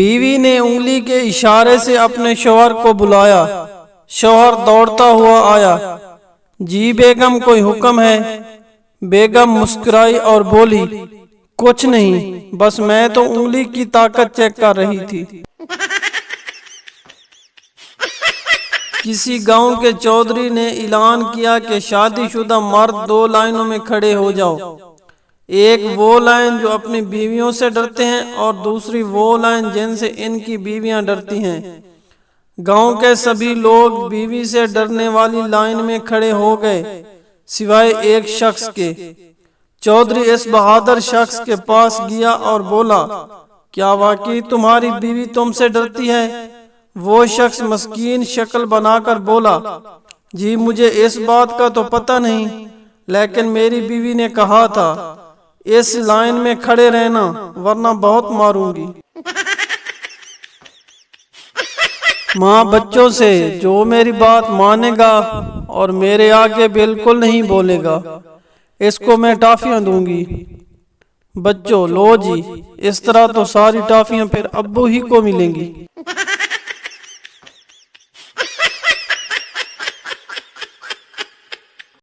بیوی نے انگلی کے اشارے سے اپنے شوہر کو بلایا۔ شوہر دوڑتا ہوا آیا۔ جی بیگم کوئی حکم ہے؟ بیگم مسکرائی اور بولی، کچھ نہیں، بس میں تو انگلی کی طاقت چیک کر رہی تھی۔ کسی گاؤں کے چودھری نے اعلان کیا کہ شادی شدہ مرد 2 لائنوں میں کھڑے ہو جاؤ۔ ایک وہ لائن جو اپنی بیویوں سے ڈرتے ہیں اور دوسری وہ لائن جن سے ان کی بیویاں ڈرتی ہیں۔ گاؤں کے سبھی لوگ بیوی سے ڈرنے والی لائن میں کھڑے ہو گئے سوائے ایک شخص کے۔ چودھری اس بہادر شخص کے پاس گیا اور بولا، کیا واقعی تمہاری بیوی تم سے ڈرتی ہے؟ وہ شخص مسکین شکل بنا کر بولا، جی مجھے اس بات کا تو پتہ نہیں، لیکن میری بیوی نے کہا تھا اس لائن میں کھڑے رہنا ورنہ بہت ماروں گی۔ ماں بچوں سے، جو میری بات مانے گا اور میرے آگے بالکل نہیں بولے گا اس کو میں ٹافیاں دوں گی۔ بچوں، لو جی، اس طرح تو ساری ٹافیاں پھر ابو ہی کو ملیں گی۔